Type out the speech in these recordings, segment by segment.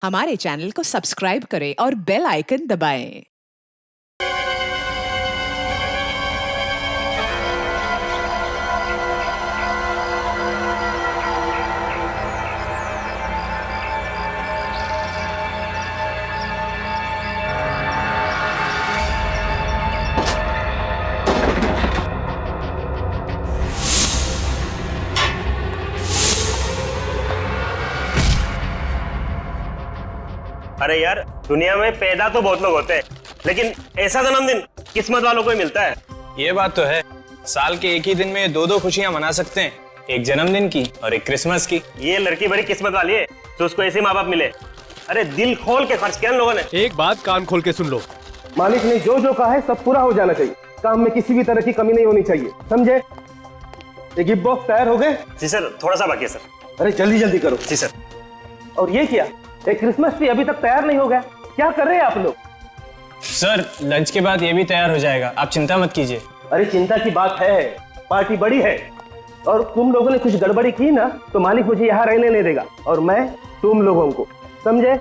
हमारे चैनल को सब्सक्राइब करें और बेल आइकन दबाएं। अरे यार, दुनिया में पैदा तो बहुत लोग होते हैं, लेकिन ऐसा जन्मदिन किस्मत वालों को ही मिलता है। ये बात तो है। साल के एक ही दिन में दो खुशियां मना सकते हैं, एक जन्मदिन की और एक क्रिसमस की। ये लड़की बड़ी किस्मत वाली है जो उसको ऐसे माँ बाप मिले। अरे दिल खोल के खर्च किया इन लोगों ने। एक बात कान खोल के सुन लो, मालिक ने जो जो कहा है सब पूरा हो जाना चाहिए। काम में किसी भी तरह की कमी नहीं होनी चाहिए, समझे? ये गिफ्ट बॉक्स तैयार हो गए? जी सर, थोड़ा सा बाकी है सर। अरे जल्दी जल्दी करो। जी सर। और ये क्या, एक क्रिसमस ट्री अभी तक तैयार नहीं हो गया? क्या कर रहे हैं आप लोग? सर, लंच के बाद ये भी तैयार हो जाएगा, आप चिंता मत कीजिए। अरे चिंता की बात है, पार्टी बड़ी है और तुम लोगों ने कुछ गड़बड़ी की ना तो मालिक मुझे यहाँ रहने नहीं देगा और मैं तुम लोगों को, समझे?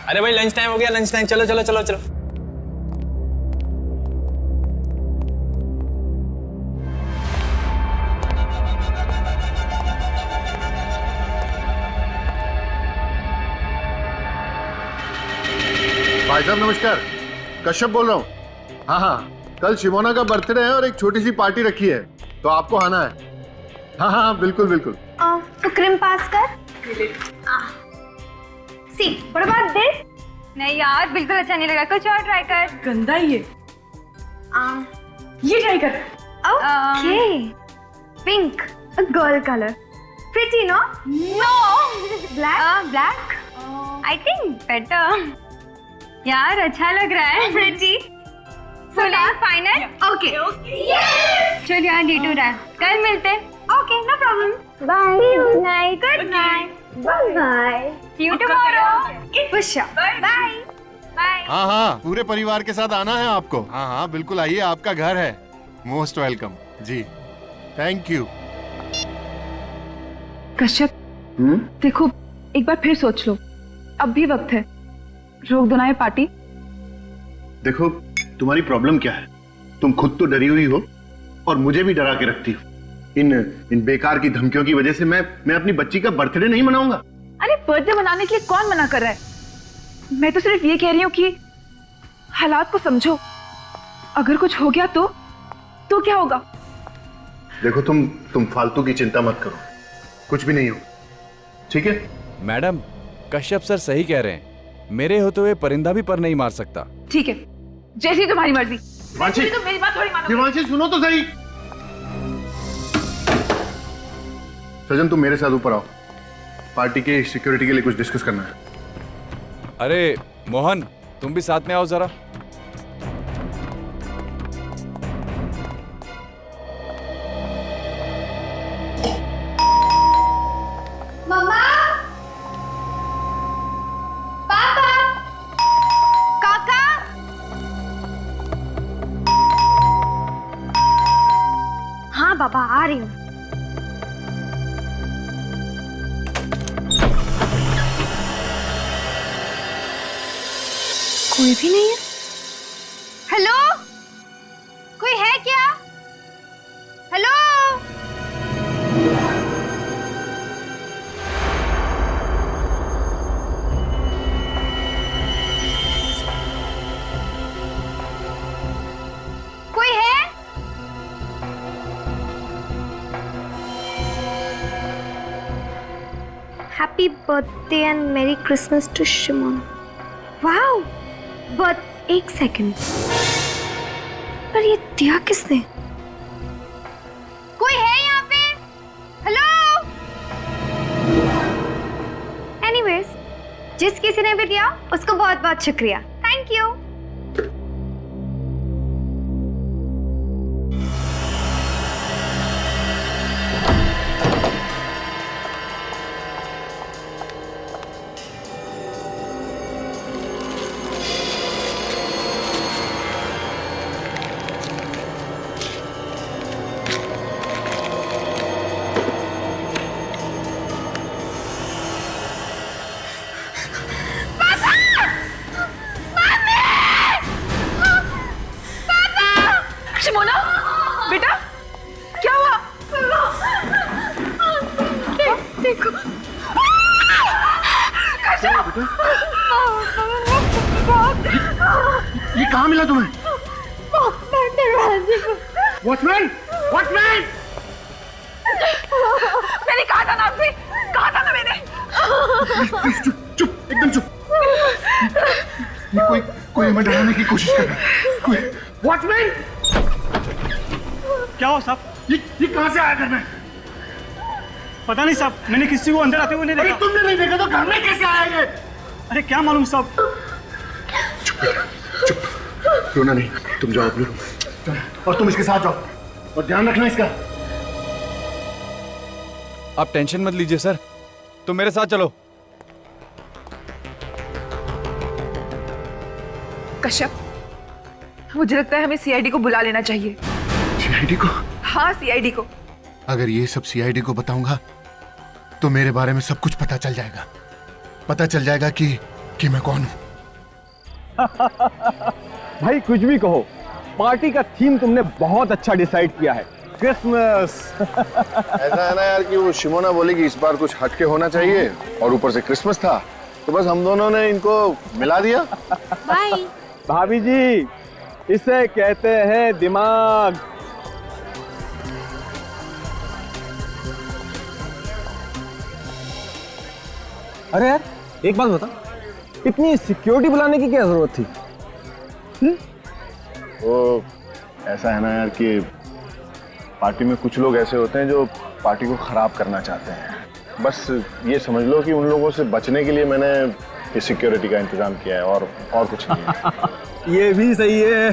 अरे भाई, लंच टाइम हो गया, लंच टाइम। चलो चलो चलो चलो। भाई साहब नमस्कार, कश्यप बोल रहा हूँ। हाँ हाँ, कल शिमोना का बर्थडे है और एक छोटी सी पार्टी रखी है, तो आपको आना है। हाँ हाँ बिल्कुल बिल्कुल। तो क्रीम पास कर। सी, व्हाट अबाउट दिस? नहीं यार, बिल्कुल अच्छा नहीं लगा, कुछ और ट्राई कर। गंदा ही है। ये ट्राई कर। Okay, pink, girl colour, pretty no? No, black? Black I think better. यार अच्छा लग रहा है। Pretty. So let's final. Okay. चल यार, डे टू रहा है, कल मिलते। Okay, no problem. Bye. Good night. Good night. Bye. See you tomorrow. खुशा। बाय। बाय। हाँ हाँ, पूरे परिवार के साथ आना है आपको। हाँ हाँ बिल्कुल आइए, आपका घर है। मोस्ट वेलकम जी, थैंक यू। कश्यप, देखो एक बार फिर सोच लो, अब भी वक्त है, रोक दो ना ये पार्टी। देखो तुम्हारी प्रॉब्लम क्या है, तुम खुद तो डरी हुई हो और मुझे भी डरा के रखती हो। इन बेकार की धमकियों की वजह से मैं अपनी बच्ची का बर्थडे नहीं मनाऊंगा। अरे बर्थडे मनाने के लिए कौन मना कर रहा है? मैं तो सिर्फ ये कह रही हूँ कि हालात को समझो, अगर कुछ हो गया तो क्या होगा? देखो तुम फालतू की चिंता मत करो, कुछ भी नहीं हो, ठीक है? मैडम, कश्यप सर सही कह रहे हैं, मेरे होते हुए परिंदा भी पर नहीं मार सकता। ठीक है, जैसी तुम्हारी मर्जी। दिवांशी, तुम मेरी बात थोड़ी मानो। दिवांशी सुनो तो सही। सजन तुम मेरे साथ ऊपर आओ, पार्टी की सिक्योरिटी के लिए कुछ डिस्कस करना है। अरे मोहन, तुम भी साथ में आओ जरा। मम्मा, पापा, काका। हाँ पापा, आ रही हूँ। कोई भी नहीं है। हेलो, कोई है क्या? हेलो, कोई है? Happy birthday and merry Christmas to Shimon. Wow, but एक सेकंड, पर ये दिया किसने? कोई है यहाँ पे? हेलो? एनीवेज, जिस किसी ने भी दिया उसको बहुत बहुत शुक्रिया। Thank you. शिमोना, बेटा क्या हुआ? देखो ये कहाँ मिला तुम्हें? Watchman, watchman! मैंने कहा था ना आपसे, कहा था ना मैंने। चुप चुप, एकदम चुप। ये कोई हमें डराने की कोशिश कर रहा है। कोई वॉचमैन! क्या हो साहब? ये कहाँ से आया घर में? पता नहीं साहब, मैंने किसी को अंदर आते हुए नहीं अरे देखा। तुमने नहीं देखा तो घर में कैसे आया ये? अरे क्या मालूम साहब। चुप बेटा, चुप, रोना नहीं। तुम जाओ अपने रूम में और तुम इसके साथ जाओ और ध्यान रखना इसका। आप टेंशन मत लीजिए सर, तुम मेरे साथ चलो। कश्यप, मुझे लगता है हमें सीआईडी को बुला लेना चाहिए। सीआईडी को? हाँ, सीआईडी को। अगर ये सब सीआईडी को बताऊंगा तो मेरे बारे में सब कुछ पता चल जाएगा। पता चल जाएगा कि मैं कौन हूं। भाई कुछ भी कहो, पार्टी का थीम तुमने बहुत अच्छा डिसाइड किया है, क्रिसमस। ऐसा है ना यार कि वो शिमोना बोली कि इस बार कुछ हटके होना चाहिए और ऊपर से क्रिसमस था, तो बस हम दोनों ने इनको मिला दिया। बाय भाभी जी, इसे कहते हैं दिमाग। अरे यार एक बात बता, इतनी सिक्योरिटी बुलाने की क्या जरूरत थी? वो ऐसा है ना यार कि पार्टी में कुछ लोग ऐसे होते हैं जो पार्टी को खराब करना चाहते हैं। बस ये समझ लो कि उन लोगों से बचने के लिए मैंने ये सिक्योरिटी का इंतजाम किया है और कुछ नहीं है। ये भी सही है।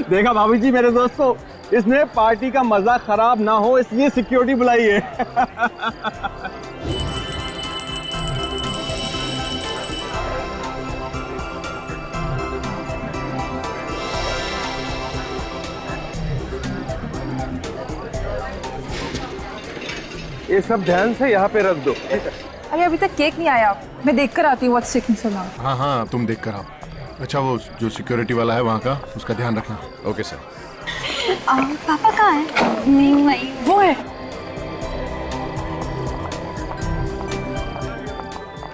देखा भाभी जी मेरे दोस्तों, इसने पार्टी का मजा खराब ना हो इसलिए सिक्योरिटी बुलाई है। ये सब ध्यान से यहाँ पे रख दो। अरे अभी तक केक नहीं आया, मैं देख कर आती हूँ। What's taking so long? हाँ हाँ, तुम देख कर आओ। अच्छा, वो जो सिक्योरिटी वाला है वहाँ का, उसका ध्यान रखना। Okay sir. पापा कहाँ है? वो है।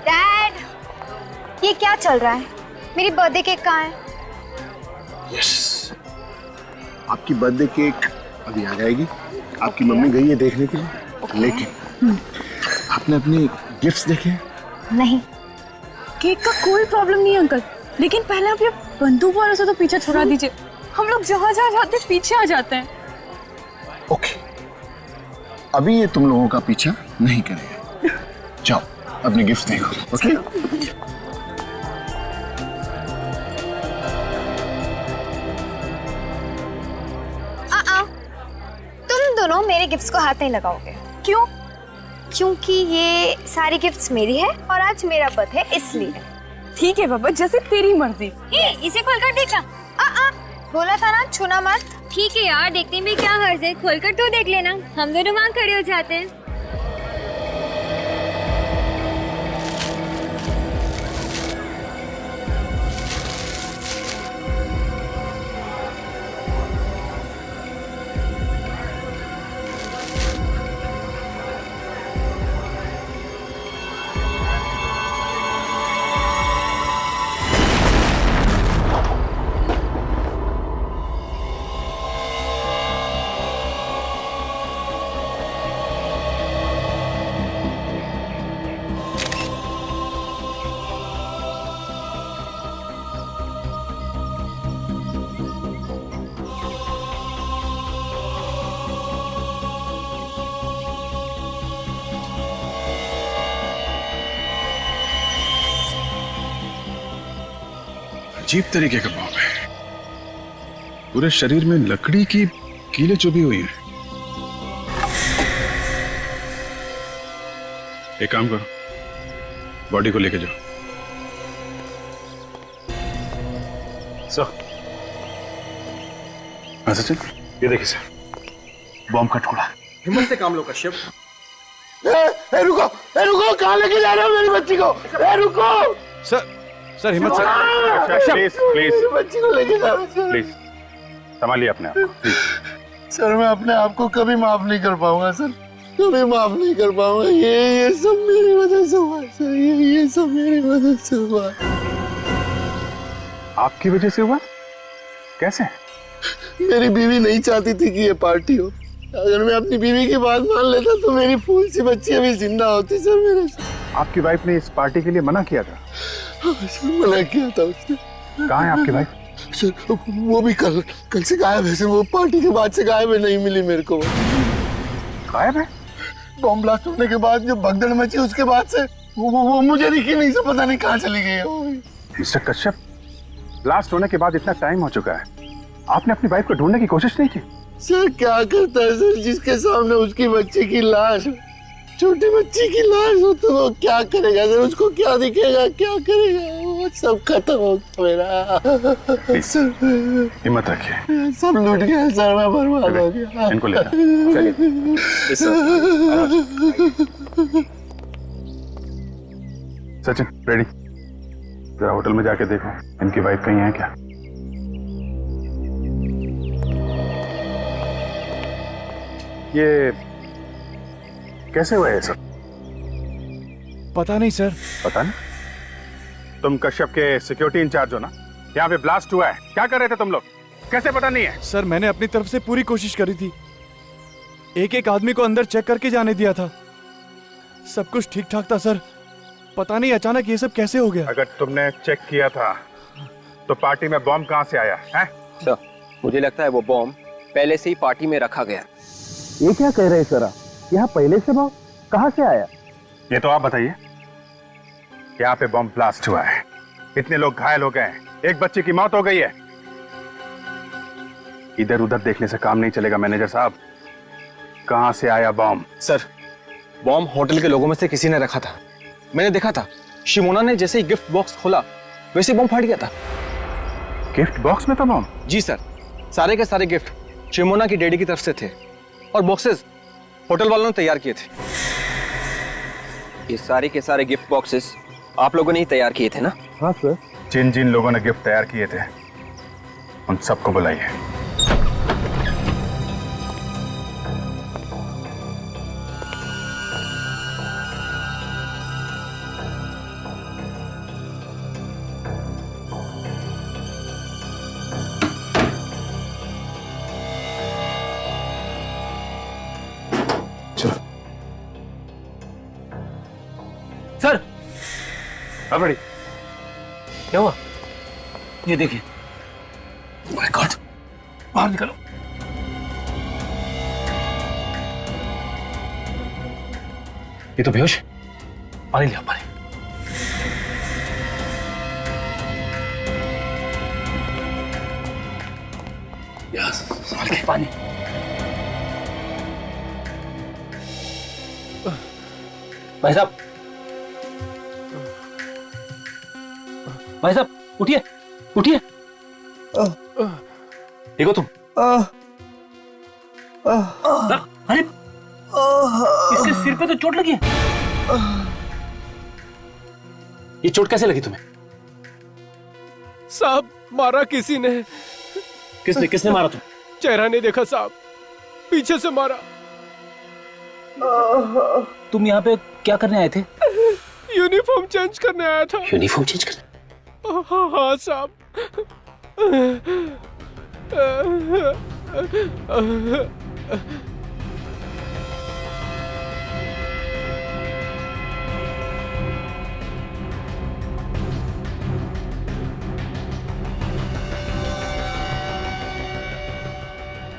डैड, ये क्या चल रहा है? मेरी बर्थडे केक कहाँ है? यस, आपकी बर्थडे केक अभी आ जाएगी। आपकी मम्मी गई है देखने के लिए, लेकिन आपने अपने गिफ्ट्स देखे? नहीं। केक का कोई प्रॉब्लम नहीं अंकल, लेकिन पहले आप ये बंदूक वालों से तो पीछे छुड़ा दीजिए। हम लोग जहाँ जहाँ जाते पीछे आ जाते हैं। ओके, अभी ये तुम लोगों का पीछा नहीं करेगा। जाओ अपने गिफ्ट देखो। ओके? तुम दोनों मेरे गिफ्ट्स को हाथ नहीं लगाओगे। क्यों? क्योंकि ये सारी गिफ्ट्स मेरी है और आज मेरा बर्थडे है इसलिए। ठीक है बाबा, जैसे तेरी मर्जी। इसे खोलकर देखना। बोला था ना छूना मत। ठीक है यार, देखने में क्या हर्ज है, खोलकर तो देख लेना। हम दोनों वहाँ खड़े हो जाते हैं। अजीब तरीके का बॉम्ब है, पूरे शरीर में लकड़ी की कीलें चुभी हुई हैं। एक काम करो, बॉडी को लेके जाओ। सर, हाँ सचिन, ये देखिए सर, बॉम्ब का टुकड़ा। हिम्मत से काम लो कश्यप। रुको, कहाँ लेके जा रहे हो मेरी बच्ची को? रुको सर हिम्मत से। प्लीज प्लीज बच्ची को लेके जा रहे हो। प्लीज संभालिए अपने आप को, प्लीज। सर मैं अपने आप को कभी माफ नहीं कर पाऊंगा सर, कभी माफ नहीं कर पाऊंगा। ये सब मेरी वजह से हुआ सर, ये सब मेरी वजह से हुआ। आपकी वजह से हुआ? कैसे? मेरी बीवी नहीं चाहती थी कि ये पार्टी हो। अगर मैं अपनी बीवी की बात मान लेता तो मेरी फूल सी बच्ची अभी जिंदा होती सर मेरे से। आपकी वाइफ ने इस पार्टी के लिए मना किया था? हाँ, सर मना किया था उसने। कहाँ है आपकी वाइफ? सर वो भी कल से गायब है सर, वो पार्टी के बाद से गायब है, नहीं मिली मेरे को। गायब है? बॉम्ब ब्लास्ट होने के बाद जो भगदड़ मची उसके बाद से वो मुझे दिखी नहीं सर, पता नहीं कहाँ चली गई है वो। मिस्टर कश्यप, ब्लास्ट होने के बाद इतना टाइम हो चुका है, आपने अपनी वाइफ को ढूंढने की कोशिश नहीं की? सर क्या करता है सर, जिसके सामने उसकी बच्ची की लाश, छोटी बच्ची की लाश हो तो वो क्या करेगा सर, उसको क्या दिखेगा, क्या करेगा, वो सब खत्म हो गया मेरा। सर हिम्मत रखिए। सब लूट गया सर, मैं बर्बाद हो गया। इनको ले चलिए। सचिन रेडी, जरा होटल में जाके देखो इनकी वाइफ कहीं है क्या। ये कैसे हुआ है सर? पता नहीं सर। पता नहीं? तुम कश्यप के सिक्योरिटी इंचार्ज हो ना? यहाँ पे ब्लास्ट हुआ है, क्या कर रहे थे तुम लोग? कैसे पता नहीं है? सर मैंने अपनी तरफ से पूरी कोशिश करी थी, एक एक आदमी को अंदर चेक करके जाने दिया था, सब कुछ ठीक ठाक था सर। पता नहीं अचानक ये सब कैसे हो गया। अगर तुमने चेक किया था तो पार्टी में बॉम्ब कहाँ से आया है? सर मुझे लगता है वो बॉम्ब पहले से ही पार्टी में रखा गया। ये क्या कह रहे हैं सर आप? यहाँ पहले से बॉम्ब कहाँ से आया? ये तो आप बताइए। यहाँ पे बॉम्ब ब्लास्ट हुआ है, इतने लोग घायल हो गए हैं, एक बच्चे की मौत हो गई है। इधर उधर देखने से काम नहीं चलेगा मैनेजर साहब, कहाँ से आया बॉम्ब? सर बॉम्ब होटल के लोगों में से किसी ने रखा था, मैंने देखा था। शिमोना ने जैसे ही गिफ्ट बॉक्स खोला वैसे बॉम्ब फट गया था। गिफ्ट बॉक्स में था बॉम्ब? जी सर, सारे के सारे गिफ्ट शिमोना की डैडी की तरफ से थे और बॉक्सेस होटल वालों ने तैयार किए थे। ये सारे के सारे गिफ्ट बॉक्सेस आप लोगों ने ही तैयार किए थे ना? हाँ सर। जिन जिन लोगों ने गिफ्ट तैयार किए थे उन सबको बुलाइए। सर अब रेडी? क्या हुआ? ये देखिए। माय गॉड, बाहर निकलो। ये तो बेहोश। पानी लिया, पानी। यस, संभाल के पानी। भाई साहब, भाई साहब उठिए, उठिए। देखो तुम। अरे इसके सिर पे तो चोट लगी है। ये चोट कैसे लगी तुम्हें? साहब मारा किसी ने। किसने किसने मारा तुम? चेहरा नहीं देखा साहब, पीछे से मारा। तुम यहाँ पे क्या करने आए थे? यूनिफॉर्म चेंज करने आया था। यूनिफॉर्म चेंज करने? हाँ साहब।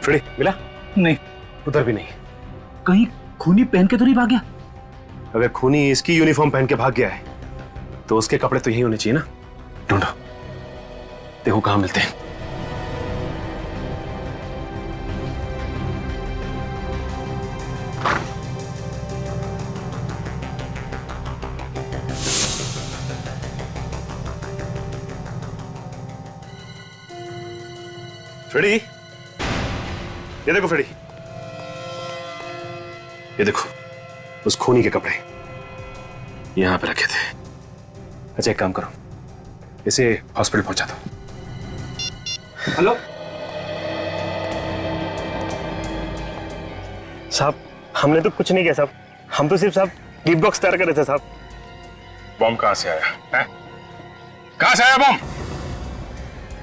फ्रेडी मिला? नहीं, उधर भी नहीं। कहीं खूनी पहन के तो नहीं भाग गया? अगर खूनी इसकी यूनिफॉर्म पहन के भाग गया है तो उसके कपड़े तो यही होने चाहिए ना। ढूंढो, देखो कहां मिलते हैं। फ्रेडी, ये देखो फ्रेडी, ये देखो उस खूनी के कपड़े यहां पे रखे थे। अच्छा एक काम करो, इसे हॉस्पिटल पहुंचा दो। हेलो साहब हमने तो कुछ नहीं किया साहब, हम तो सिर्फ साहब गिफ्ट बॉक्स तैयार कर रहे थे साहब। बम कहां से आया है? कहां से आया बम?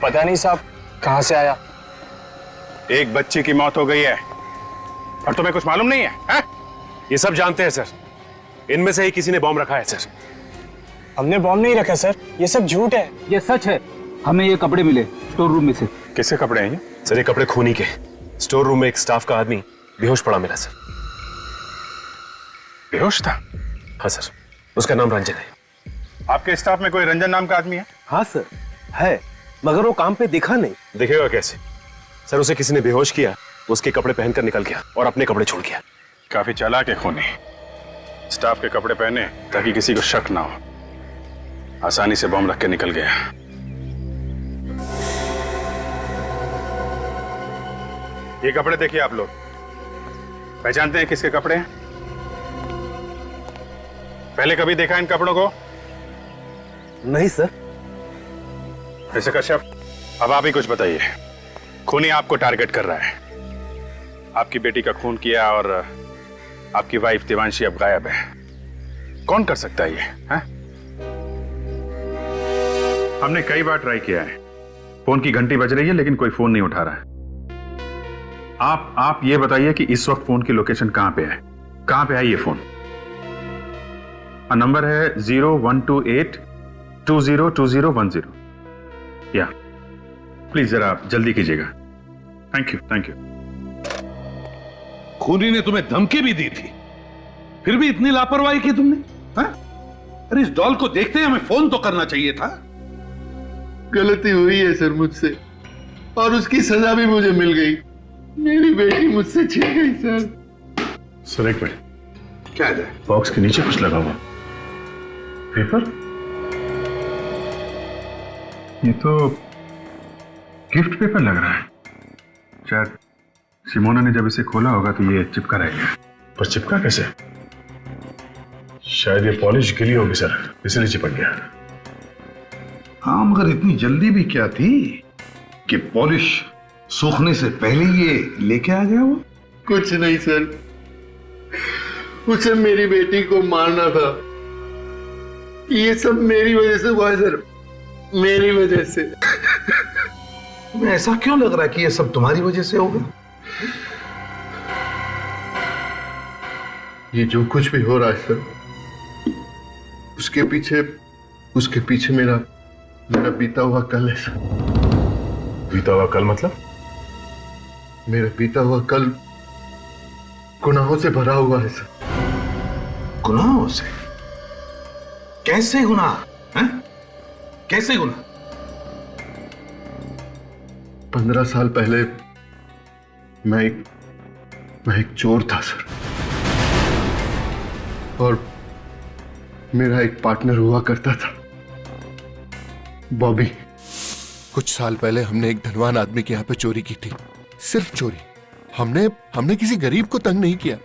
पता नहीं साहब कहां से आया। एक बच्ची की मौत हो गई है और तुम्हें कुछ मालूम नहीं है? ये सब जानते हैं सर, इनमें से ही किसी ने बॉम्ब रखा है सर। हमने बॉम्ब नहीं रखा सर, ये सब झूठ है। ये सच है, हमें ये कपड़े मिले स्टोर रूम में से। किसके कपड़े हैं ये? सर ये कपड़े खूनी के, स्टोर रूम में एक स्टाफ का आदमी बेहोश पड़ा मिला सर। बेहोश था? हाँ सर, उसका नाम रंजन है। आपके स्टाफ में कोई रंजन नाम का आदमी है? हाँ सर है, मगर वो काम पे दिखा नहीं। दिखेगा कैसे सर, उसे किसी ने बेहोश किया, उसके कपड़े पहनकर निकल गया और अपने कपड़े छोड़ गया। काफी चालाक है खूनी, स्टाफ के कपड़े पहने ताकि किसी को शक ना हो, आसानी से बम रख के निकल गया। ये कपड़े देखिए आप लोग, पहचानते हैं किसके कपड़े हैं? पहले कभी देखा इन कपड़ों को? नहीं सर। मिस्टर कश्यप, अब आप ही कुछ बताइए। खूनी आपको टारगेट कर रहा है, आपकी बेटी का खून किया और आपकी वाइफ देवांशी अब गायब है। कौन कर सकता है ये? है? हमने कई बार ट्राई किया है, फोन की घंटी बज रही है लेकिन कोई फोन नहीं उठा रहा है। आप ये बताइए कि इस वक्त फोन की लोकेशन कहां पे है? कहां पे है ये फोन? नंबर है 0128202010। या प्लीज जरा आप जल्दी कीजिएगा। Thank you, thank you. खूनी ने तुम्हें धमकी भी दी थी, फिर भी इतनी लापरवाही की तुमने? हाँ? अरे इस डॉल को देखते ही हमें फोन तो करना चाहिए था। गलती हुई है सर मुझसे, और उसकी सजा भी मुझे मिल गई। मेरी बेटी मुझसे छिन गई सर। सर एक मिनट, क्या है? बॉक्स के नीचे कुछ लगा हुआ पेपर? ये तो गिफ्ट पेपर लग रहा है। शायद सिमोना ने जब इसे खोला होगा तो ये चिपका रह गया। पर चिपका कैसे? शायद ये पॉलिश गिली होगी सर, इसलिए चिपक गया। हाँ, मगर इतनी जल्दी भी क्या थी कि पॉलिश सूखने से पहले ये लेके आ गया? वो कुछ नहीं सर, उसे मेरी बेटी को मारना था। ये सब मेरी वजह से हुआ है सर, मेरी वजह से। तुम्हें ऐसा क्यों लग रहा है कि ये सब तुम्हारी वजह से होगा? ये जो कुछ भी हो रहा है सर, उसके पीछे मेरा बीता हुआ कल है सर। बीता हुआ कल मतलब? मेरा बीता हुआ कल गुनाहों से भरा हुआ है सर। गुनाहों से? कैसे गुनाह? कैसे गुनाह? 15 साल पहले मैं एक चोर था सर, और मेरा एक पार्टनर हुआ करता था, बॉबी। कुछ साल पहले हमने एक धनवान आदमी के यहाँ पे चोरी की थी, सिर्फ चोरी। हमने किसी गरीब को तंग नहीं किया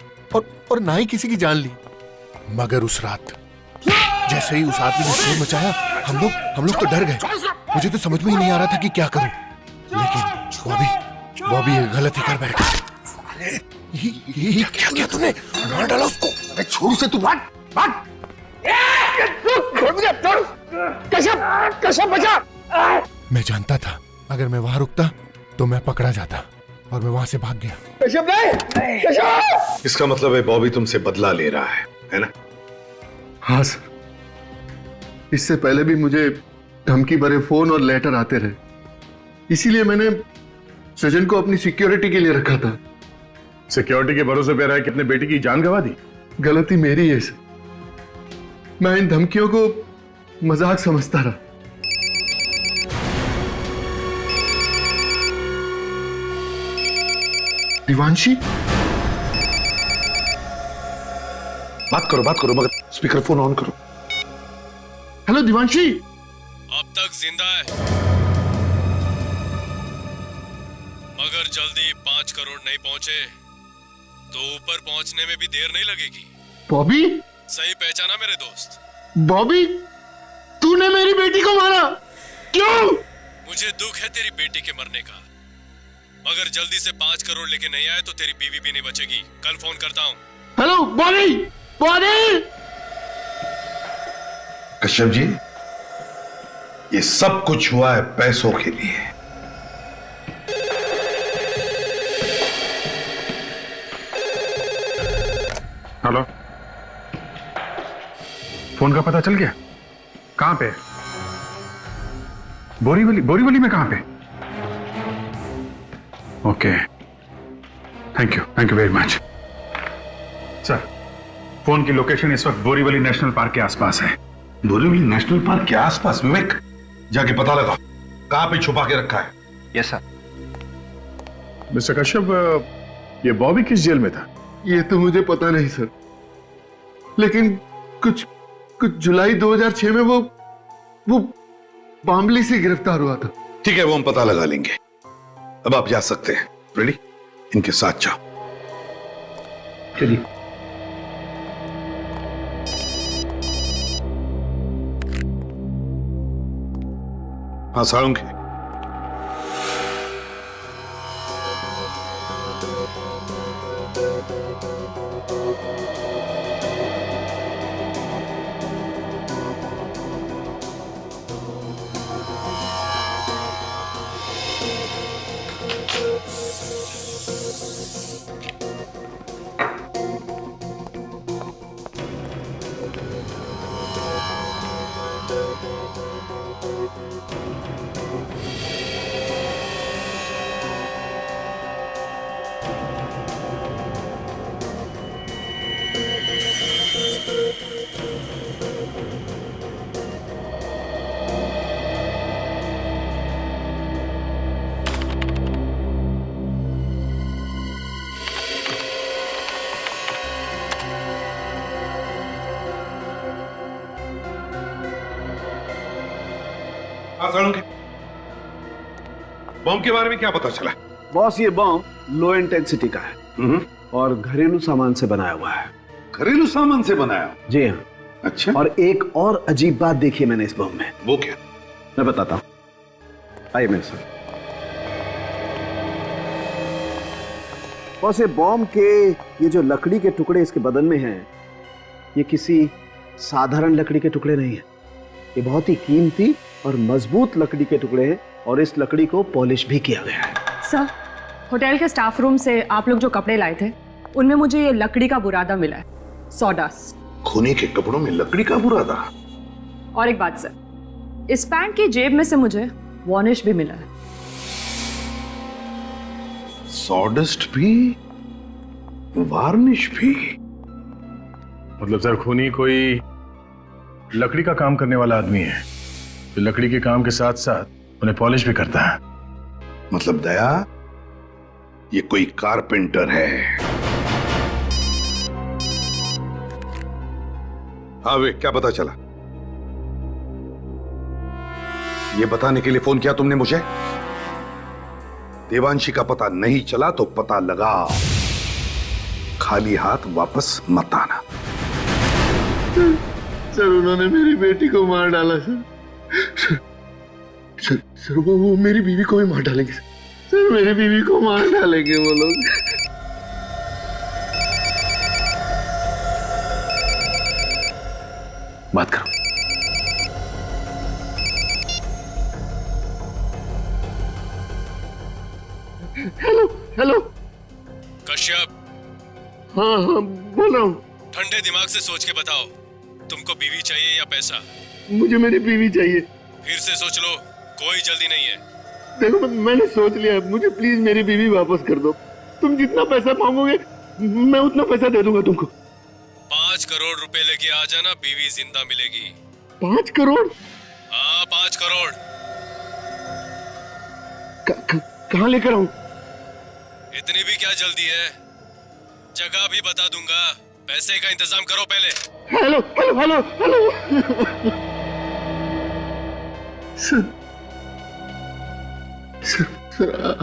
और ना ही किसी की जान ली। मगर उस रात जैसे ही उस आदमी ने शोर मचाया, हम लोग तो डर गए। मुझे तो समझ में ही नहीं आ रहा था कि क्या करूं, लेकिन बॉबी ये गलती कर बैठा। ये क्या किया तूने? मार डाला उसको। अरे छोड़ उसे, तू भाग। कैसा बचा? मैं जानता था अगर मैं वहां रुकता तो मैं पकड़ा जाता, और मैं वहां से भाग गया। इसका मतलब है बॉबी तुमसे बदला ले रहा है ना? हाँ सर, इससे पहले भी मुझे धमकी भरे फोन और लेटर आते रहे, इसीलिए मैंने सजन को अपनी सिक्योरिटी के लिए रखा था। सिक्योरिटी के भरोसे पे रहा है कि अपने बेटी की जान गंवा दी। गलती मेरी है सर, मैं इन धमकियों को मजाक समझता रहा। दिवांशी, बात करो मगर स्पीकर फोन ऑन करो। हेलो दिवांशी। अब तक जिंदा है, मगर जल्दी 5 करोड़ नहीं पहुंचे तो ऊपर पहुंचने में भी देर नहीं लगेगी। बॉबी? सही पहचाना मेरे दोस्त? बॉबी, तूने मेरी बेटी को मारा, क्यों? मुझे दुख है तेरी बेटी के मरने का, अगर जल्दी से 5 करोड़ लेके नहीं आए तो तेरी बीवी भी नहीं बचेगी। कल फोन करता हूँ। हेलो बॉबी, बॉबी। कश्यप जी, ये सब कुछ हुआ है पैसों के लिए। हेलो, फोन का पता चल गया? कहां पे? बोरीवली में कहां पे? Okay, thank you very much. Sir, phone की लोकेशन इस वक्त बोरीवली नेशनल पार्क के आसपास है। बोरीवली नेशनल पार्क के आसपास? विवेक, जाके पता लगा कहां पे छुपा के रखा है। Yes sir. मिस्टर कश्यप, ये बॉबी किस जेल में था? ये तो मुझे पता नहीं सर, लेकिन कुछ जुलाई 2006 में वो बामली से गिरफ्तार हुआ था। ठीक है, वो हम पता लगा लेंगे। अब आप जा सकते हैं। रेडी? इनके साथ जाओ। चलिए। हाँ साळुंखे, बम के बारे में क्या पता चला? बॉस, ये बम लो इंटेंसिटी का है और घरेलू सामान से बनाया हुआ है। घरेलू सामान से बनाया? जी हाँ। अच्छा। और एक और अजीब बात देखी मैंने इस बम में। वो क्या? मैं बताता हूं, आइए मेरे साथ। बॉस, ये बम के ये जो लकड़ी के टुकड़े इसके बदन में हैं, ये किसी साधारण लकड़ी के टुकड़े नहीं है। ये बहुत ही कीमती और मजबूत लकड़ी के टुकड़े हैं और इस लकड़ी को पॉलिश भी किया गया है। सर, होटल के स्टाफ रूम से आप लोग जो कपड़े लाए थे उनमें मुझे ये लकड़ी का बुरादा मिला है, सॉडस्ट। खूनी के कपड़ों में लकड़ी का बुरादा? और एक बात सर, इस पैंट की जेब में से मुझे वार्निश भी मिला है। सॉडस्ट भी, वार्निश भी? मतलब सर, खूनी कोई लकड़ी का काम करने वाला आदमी है जो लकड़ी के काम के साथ साथ उन्हें पॉलिश भी करता है। मतलब दया, ये कोई कारपेंटर है। हाँ वे, क्या पता चला? ये बताने के लिए फोन किया तुमने मुझे? देवांशी का पता नहीं चला तो पता लगा। खाली हाथ वापस मत आना। सर, उन्होंने मेरी बेटी को मार डाला सर, वो मेरी बीवी को भी मार डालेंगे सर, मेरी बीवी को मार डालेंगे वो लोग। बात करो। हेलो कश्यप। हाँ, बोलो। ठंडे दिमाग से सोच के बताओ, तुमको बीवी चाहिए या पैसा? मुझे मेरी बीवी चाहिए। फिर से सोच लो, कोई जल्दी नहीं है। देखो, मैंने सोच लिया, मुझे प्लीज मेरी बीवी वापस कर दो। तुम जितना पैसा मांगोगे मैं उतना पैसा दे दूंगा तुमको। 5 करोड़ रुपए लेके आ जाना, बीवी जिंदा मिलेगी। 5 करोड़? हाँ, 5 करोड़। कहाँ लेकर आऊं? इतनी भी क्या जल्दी है? जगह भी बता दूंगा, पैसे का इंतजाम करो पहले। Hello hello hello hello. Sir,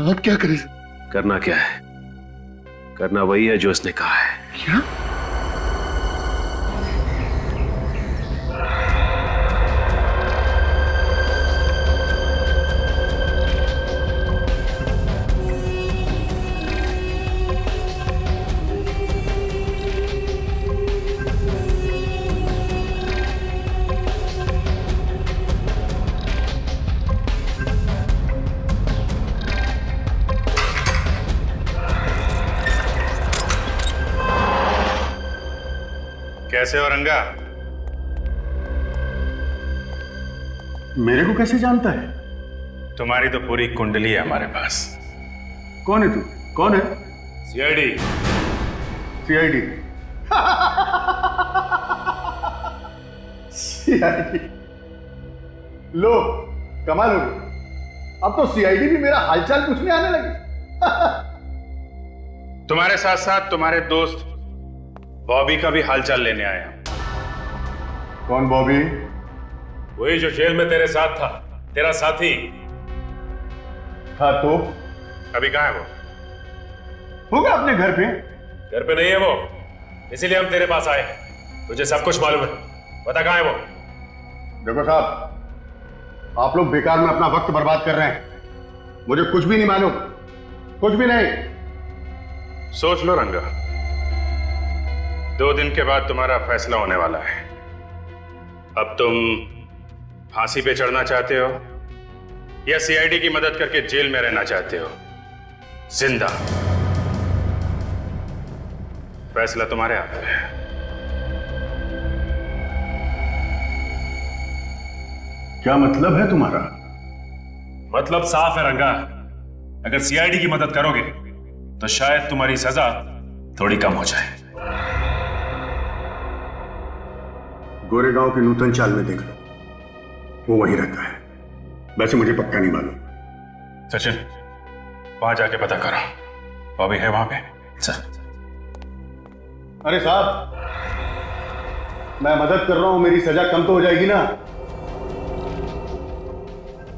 आप क्या करें? करना क्या है? करना वही है जो उसने कहा है। क्या? कैसे हो रंगा? मेरे को कैसे जानता है? तुम्हारी तो पूरी कुंडली है हमारे पास। कौन है तू? कौन है? सीआईडी। सीआईडी? सीआईडी? लो, कमाल हो गई। अब तो सीआईडी भी मेरा हालचाल पूछने आने लगी। तुम्हारे साथ साथ तुम्हारे दोस्त बॉबी का भी हालचाल लेने आया। कौन बॉबी? वही जो जेल में तेरे साथ था, तेरा साथी। था तो? अभी कहाँ है वो? होगा अपने घर पे। घर पे नहीं है वो, इसीलिए हम तेरे पास आए हैं। तुझे सब कुछ मालूम है, बता कहाँ है वो? देखो साहब, आप लोग बेकार में अपना वक्त बर्बाद कर रहे हैं। मुझे कुछ भी नहीं मालूम, कुछ भी नहीं। सोच लो रंगा, 2 दिन के बाद तुम्हारा फैसला होने वाला है। अब तुम फांसी पे चढ़ना चाहते हो या सीआईडी की मदद करके जेल में रहना चाहते हो जिंदा? फैसला तुम्हारे हाथ में है। क्या मतलब है तुम्हारा? मतलब साफ है रंगा, अगर सीआईडी की मदद करोगे तो शायद तुम्हारी सजा थोड़ी कम हो जाए। गोरेगांव के नूतन चाल में देख लो, वो वहीं रहता है। वैसे मुझे पक्का नहीं मालूम। सचिन, वहां जाके पता करो, बॉबी है वहां पे? चल। अरे साहब, मैं मदद कर रहा हूं, मेरी सजा कम तो हो जाएगी ना?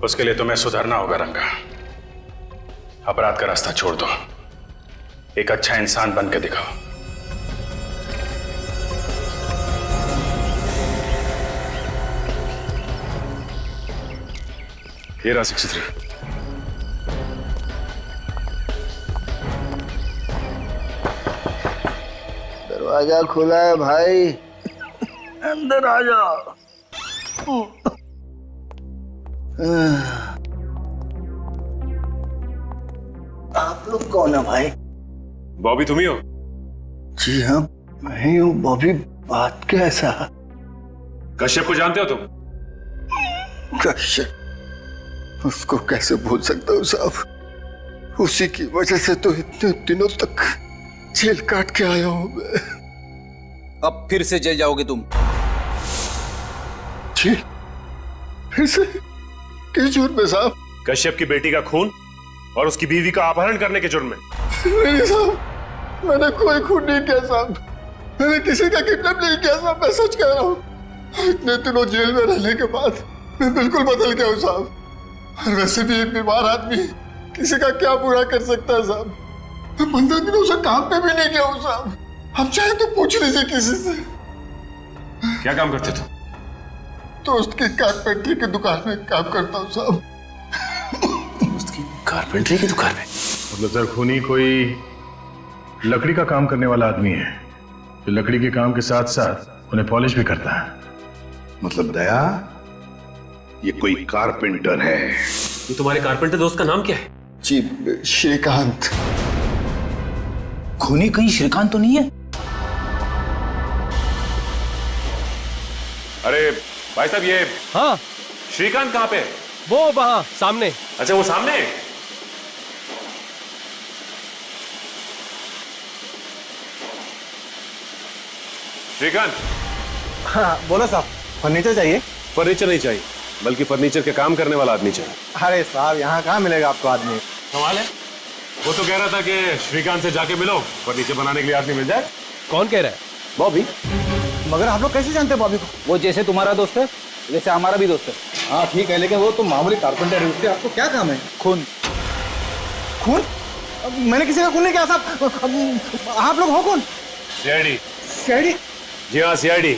उसके लिए तुम्हें सुधरना होगा रंगा। अपराध का रास्ता छोड़ दो, एक अच्छा इंसान बन के दिखाओ। ये रहा 63। दरवाजा खुला है भाई, अंदर आ जाओ। आप लोग कौन है भाई? बॉबी तुम ही हो? जी हाँ, मैं ही हूँ। बॉबी, बात कैसा? कश्यप को जानते हो तुम? कश्यप? उसको कैसे भूल सकता हूँ साहब, उसी की वजह से तो इतने दिनों तक जेल काट के आया हूँ मैं। अब फिर से जेल जाओगे तुम? जी, फिर से? किस जुर्म में साहब? कश्यप की बेटी का खून और उसकी बीवी का अपहरण करने के जुर्म में। नहीं साहब, मैंने कोई खून नहीं किया साहब, मैंने किसी का किडनैप नहीं किया साहब, मैं सच कह रहा हूँ। इतने दिनों जेल में रहने के बाद मैं बिल्कुल बदल गया हूँ साहब। और वैसे भी एक बीमार आदमी किसी का क्या बुरा कर सकता है साहब। मैं 15 दिनों से काम पे भी नहीं गया हूँ साहब। अब चाहे तो पूछ लीजिए किसी से। क्या काम करते तुम? दोस्त की कारपेंटरी की दुकान में काम करता हूँ साहब। दोस्त की कारपेंटरी की दुकान में? मतलब सर, खूनी कोई लकड़ी का काम करने वाला आदमी है जो लकड़ी के काम के साथ साथ उन्हें पॉलिश भी करता है। मतलब दया, ये कोई कारपेंटर है? ये तुम्हारे कारपेंटर दोस्त का नाम क्या है? जी, श्रीकांत। खूनी कहीं श्रीकांत तो नहीं है? अरे भाई साहब, ये हाँ, श्रीकांत कहाँ पे है? वो वहां सामने। अच्छा, वो सामने है? श्रीकांत। हाँ बोलो साहब, फर्नीचर चाहिए? फर्नीचर नहीं चाहिए, बल्कि फर्नीचर के काम करने वाला आदमी चाहिए। अरे साहब, यहाँ कहाँ मिलेगा आपको आदमी? कमाल है, वो तो कह रहा था कि श्रीकांत से जाके मिलो, फर्नीचर बनाने के लिए आदमी मिल जाए। कौन कह रहा है? बॉबी। मगर आप लोग कैसे जानते हैं बॉबी को? वो जैसे तुम्हारा दोस्त है वैसे हमारा भी दोस्त है। हाँ ठीक है, लेकिन वो तो मामूली कारपेंटर है, उससे आपको क्या काम है? खून। खून? मैंने किसी का खून नहीं किया साहब। आप लोग हो कौन? सीआईडी। सीआईडी? जी हाँ, सीआईडी।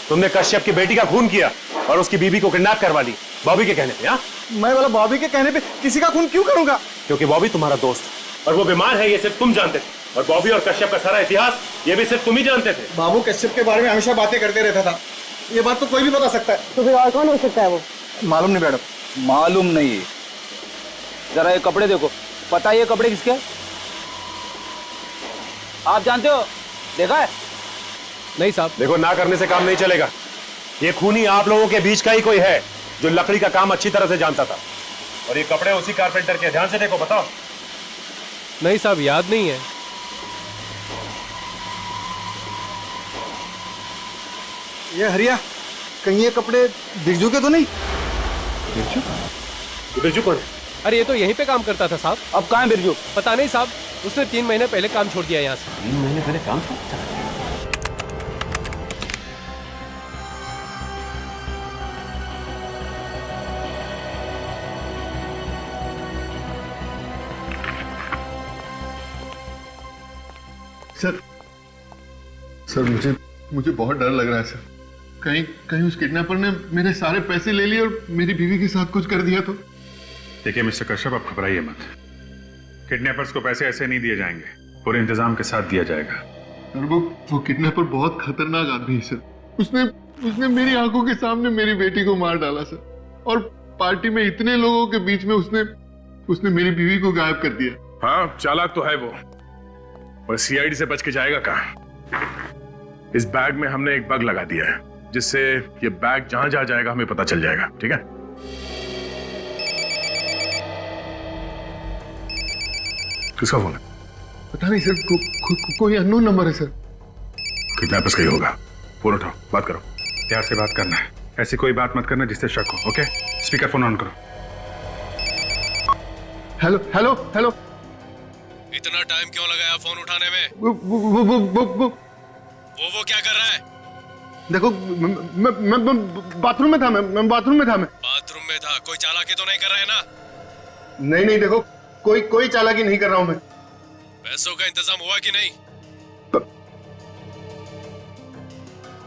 तुमने कश्यप की बेटी का खून किया और उसकी बीवी को किडनैप करवा ली बॉबी के कहने पे। हाँ, मैं बोला बॉबी के कहने पे किसी का खून क्यों करूंगा? क्योंकि बॉबी तुम्हारा दोस्त और वो बीमार है, ये सिर्फ तुम जानते थे। और बॉबी और कश्यप का सारा इतिहास ये भी सिर्फ तुम ही जानते थे। बाबू कश्यप के बारे में हमेशा बातें करते रहता था, ये बात तो कोई भी बता सकता है। तो फिर और कौन हो सकता है वो? मालूम नहीं मैडम। मालूम नहीं? जरा ये कपड़े देखो, पता है ये कपड़े किसके? आप जानते हो? देखा है? नहीं साहब। देखो, ना करने से काम नहीं चलेगा। ये खूनी आप लोगों के बीच का ही कोई है जो लकड़ी का काम अच्छी तरह से जानता था। और ये कपड़े उसी कारपेंटर के। ध्यान से देखो, बताओ। नहीं साहब, याद नहीं है। ये हरिया, कहीं ये कपड़े बिरजू के तो नहीं? बिरजू कौन है? अरे ये तो यहीं पे काम करता था साहब। अब कहाँ है बिरजू? पता नहीं साहब, उसने 3 महीने पहले काम छोड़ दिया यहाँ से। 3 महीने पहले काम छोड़ दिया? सर मुझे बहुत डर लग रहा है सर। कहीं उस किडनैपर ने मेरे सारे पैसे ले लिए और मेरी बीवी के साथ कुछ कर दिया तो। देखिए मिस्टर कश्यप, आप घबराइए मत। किडनैपर्स को पैसे ऐसे नहीं दिए जाएंगे, पूरे इंतजाम के साथ दिया जाएगा। और वो किडनैपर बहुत खतरनाक आदमी है सर। उसने मेरी आंखों के सामने मेरी बेटी को मार डाला सर। और पार्टी में इतने लोगों के बीच में उसने मेरी बीवी को गायब कर दिया। हाँ, चालाक तो है वो, और सीआईडी से बच के जाएगा कहां? इस बैग में हमने एक बग लगा दिया है, जिससे ये बैग जहां जहां जाएगा हमें पता चल जाएगा। ठीक है? किसका फोन है? पता नहीं सर, कोई अननोन नंबर है सर। किडनैपर्स का ही होगा। फोन उठाओ, बात करो। प्यार से बात करना है, ऐसी कोई बात मत करना जिससे शक हो। ओके? स्पीकर फोन ऑन करो। Hello hello hello. इतना टाइम क्यों लगाया फोन उठाने में? वो क्या कर रहा है? देखो, मैं बाथरूम में था। मैं बाथरूम में था। बाथरूम में था? कोई चालाकी तो नहीं कर रहा है ना? नहीं, देखो, कोई चालाकी नहीं कर रहा हूं मैं। पैसों का इंतजाम हुआ कि नहीं?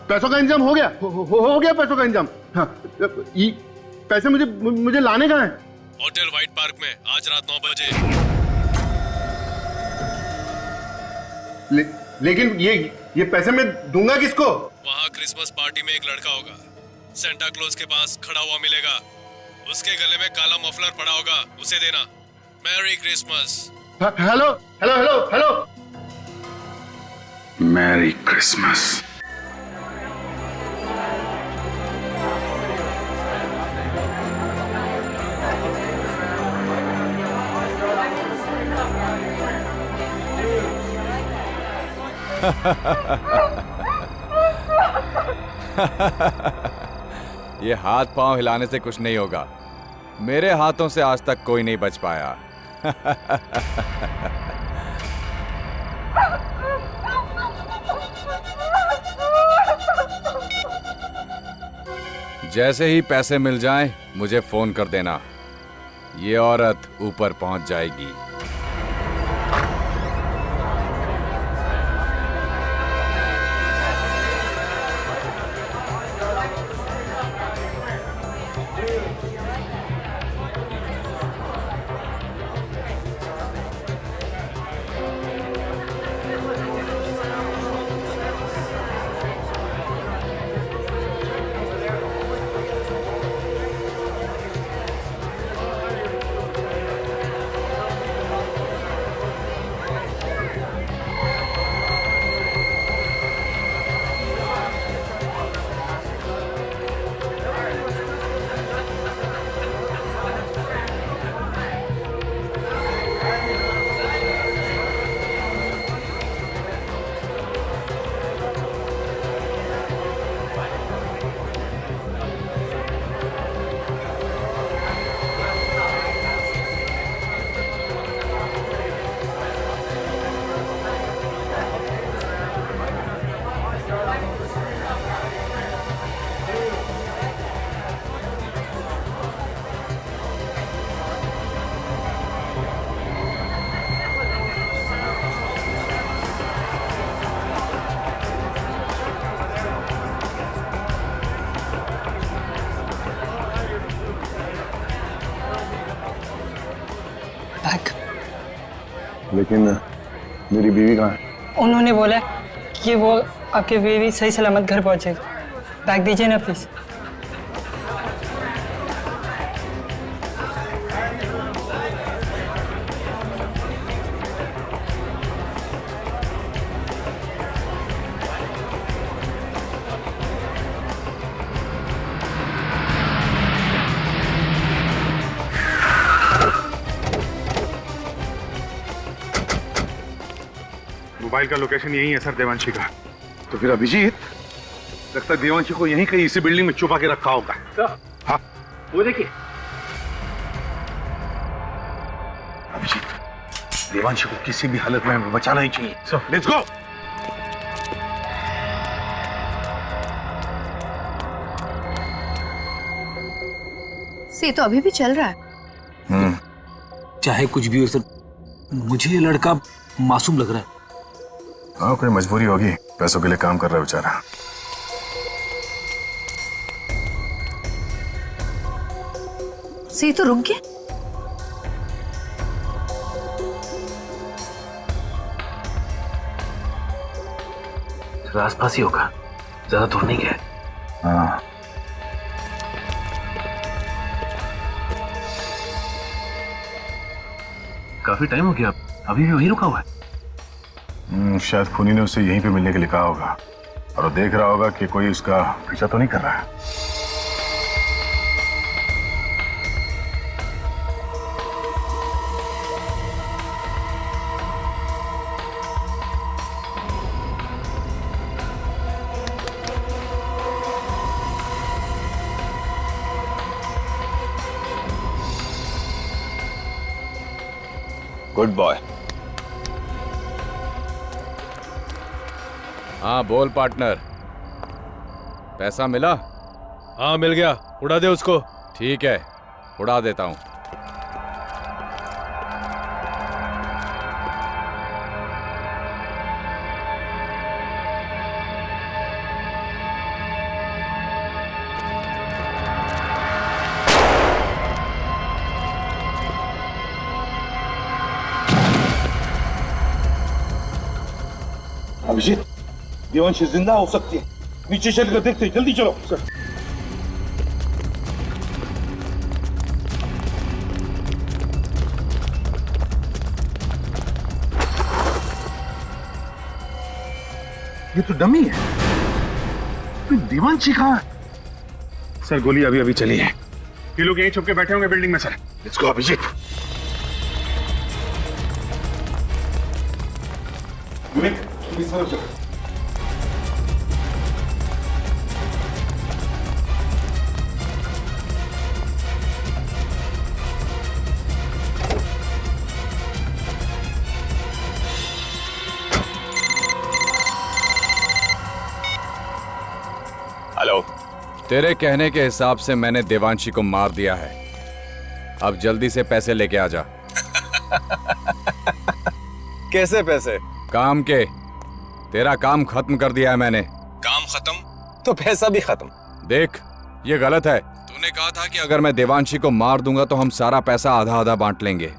पैसों का इंतजाम हो गया। हो गया पैसों का इंतजाम। हाँ, पैसे मुझे लाने कहाँ हैं? होटल व्हाइट पार्क में आज रात 9 बजे। लेकिन ये पैसे मैं दूंगा किसको? वहाँ क्रिसमस पार्टी में एक लड़का होगा, सेंटा क्लॉज के पास खड़ा हुआ मिलेगा। उसके गले में काला मफलर पड़ा होगा, उसे देना। Merry Christmas. Hello hello hello hello. Merry Christmas. ये हाथ पांव हिलाने से कुछ नहीं होगा। मेरे हाथों से आज तक कोई नहीं बच पाया। जैसे ही पैसे मिल जाएं, मुझे फोन कर देना। ये औरत ऊपर पहुंच जाएगी। लेकिन मेरी बीवी कहाँ है? उन्होंने बोला कि वो आपकी बीवी सही सलामत घर पहुंचेगी। बैग दीजिए ना प्लीज। मोबाइल का लोकेशन यही है सर, देवांशी का। तो फिर अभिजीत, लगता है देवांशी को यहीं कहीं इसी बिल्डिंग में छुपा के रखा होगा। हाँ, वो देखिए अभिजीत, देवांशी को किसी भी हालत में हमें बचाना ही चाहिए। So let's go. से तो अभी भी चल रहा है। चाहे कुछ भी हो सर, मुझे ये लड़का मासूम लग रहा है। हाँ, कोई मजबूरी होगी, पैसों के लिए काम कर रहा है बेचारा। से तो रुक गया। आसपास ही होगा, ज्यादा दूर नहीं गया। हाँ, काफी टाइम हो गया, अभी भी वहीं रुका हुआ है। शायद खूनी ने उसे यहीं पे मिलने के लिए कहा होगा और वो देख रहा होगा कि कोई उसका पीछा तो नहीं कर रहा है। Good boy. हाँ बोल पार्टनर, पैसा मिला? हाँ मिल गया, उड़ा दे उसको। ठीक है, उड़ा देता हूँ। अभिजीत, देवांशी जिंदा हो सकती है, नीचे चलकर देखते, जल्दी चलो। सर ये तो डमी है, तो देवांशी कहाँ है? सर गोली अभी अभी चली है, ये लोग यहीं छुप के बैठे होंगे बिल्डिंग में sir. Let's go Abhijit. Hello. तेरे कहने के हिसाब से मैंने देवांशी को मार दिया है, अब जल्दी से पैसे लेके आ जा। कैसे पैसे? काम के। तेरा काम खत्म कर दिया है मैंने। काम खत्म तो पैसा भी खत्म। देख, ये गलत है। तूने कहा था कि अगर मैं देवांशी को मार दूंगा तो हम सारा पैसा आधा आधा बांट लेंगे।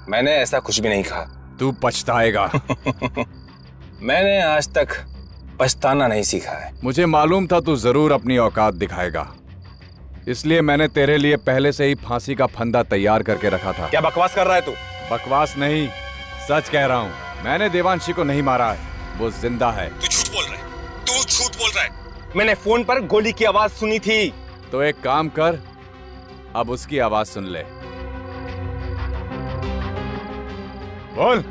मैंने ऐसा कुछ भी नहीं कहा। तू पछताएगा। मैंने आज तक पछताना नहीं सीखा है। मुझे मालूम था तू जरूर अपनी औकात दिखाएगा, इसलिए मैंने तेरे लिए पहले से ही फांसी का फंदा तैयार करके रखा था। क्या बकवास कर रहा है तू? बकवास नहीं, सच कह रहा हूँ। मैंने देवांशी को नहीं मारा है, वो जिंदा है। तू झूठ बोल रहा है, तू झूठ बोल रहा है। मैंने फोन पर गोली की आवाज सुनी थी। तो एक काम कर, अब उसकी आवाज सुन ले। बोल।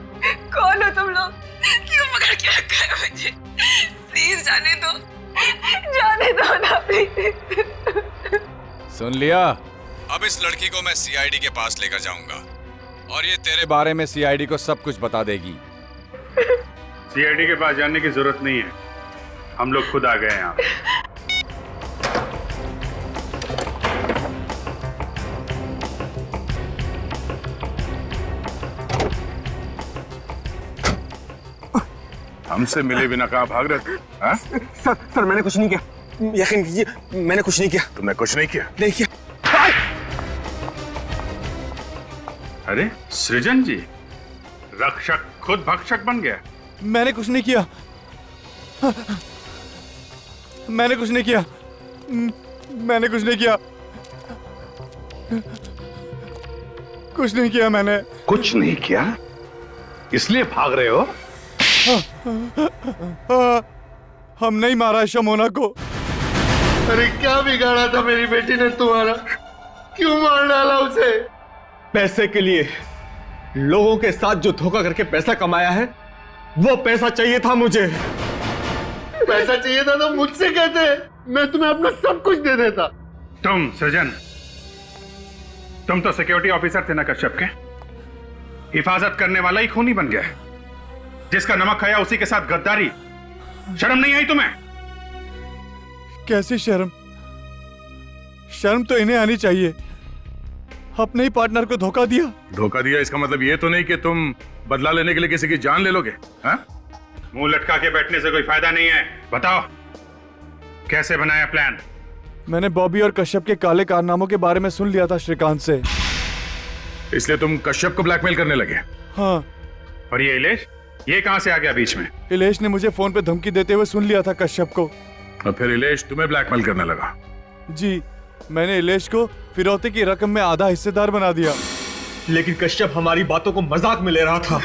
कौन हो तुम लोग? क्यों पकड़ के रखा है मुझे? प्लीज जाने दो ना प्लीज। सुन लिया? अब इस लड़की को मैं सीआईडी के पास लेकर जाऊंगा और ये तेरे बारे में सीआईडी को सब कुछ बता देगी। सीआईडी के पास जाने की जरूरत नहीं है, हम लोग खुद आ गए हैं यहाँ। हमसे मिले बिना कहाँ भाग रहे थे? सर मैंने कुछ नहीं किया, यकीन कीजिए मैंने कुछ नहीं किया। तुमने कुछ नहीं किया? नहीं किया। अरे सृजन जी, रक्षक खुद भक्षक बन गया। मैंने कुछ नहीं किया, मैंने कुछ नहीं किया, मैंने कुछ नहीं किया, कुछ नहीं किया मैंने। कुछ नहीं किया इसलिए भाग रहे हो? हम नहीं मारा शमोना को। अरे क्या बिगाड़ा था मेरी बेटी ने तुम्हारा? क्यों मार डाला उसे? पैसे के लिए, लोगों के साथ जो धोखा करके पैसा कमाया है वो पैसा चाहिए था मुझे। पैसा चाहिए था तो मुझसे कहते, मैं तुम्हें अपना सब कुछ दे देता। तुम सृजन, तुम तो सिक्योरिटी ऑफिसर थे ना कश्यप के, हिफाजत करने वाला ही खूनी बन गया। जिसका नमक खाया उसी के साथ गद्दारी, शर्म नहीं आई तुम्हें? कैसी शर्म? शर्म तो इन्हें आनी चाहिए, अपने ही पार्टनर को धोखा दिया। धोखा दिया इसका मतलब ये तो नहीं कि तुम बदला लेने के लिए किसी की जान ले लोगे। हाँ? मुंह लटका के बैठने से कोई फायदा नहीं है। बताओ कैसे बनाया प्लान? मैंने बॉबी और कश्यप के काले कारनामों के बारे में सुन लिया था श्रीकांत से। इसलिए तुम कश्यप को ब्लैकमेल करने लगे? हाँ। और ये इलेश, ये कहां से आ गया बीच में? इलेश ने मुझे फोन पे धमकी देते हुए सुन लिया था कश्यप को। और फिर इलेश तुम्हें ब्लैकमेल करने लगा? जी, मैंने इलेश को फिरौती की रकम में आधा हिस्सेदार बना दिया। लेकिन कश्यप हमारी बातों को मजाक में ले रहा था,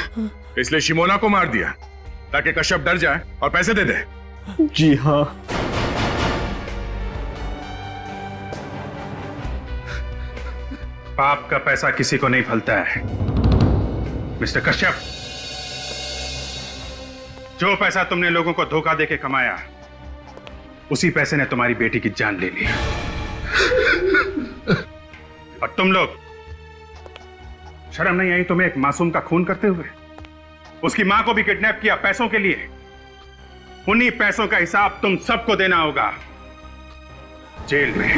इसलिए शिमोना को मार दिया ताकि कश्यप डर जाए और पैसे दे दे। जी हाँ। पाप का पैसा किसी को नहीं फलता है मिस्टर कश्यप। जो पैसा तुमने लोगों को धोखा देके कमाया, उसी पैसे ने तुम्हारी बेटी की जान ले ली। और तुम लोग, शर्म नहीं आई तुम्हें एक मासूम का खून करते हुए? उसकी मां को भी किडनैप किया पैसों के लिए। उन्हीं पैसों का हिसाब तुम सबको देना होगा जेल में।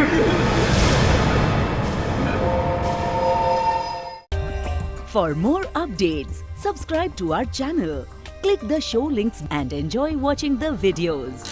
For more updates, subscribe to our channel, click the show links and enjoy watching the videos.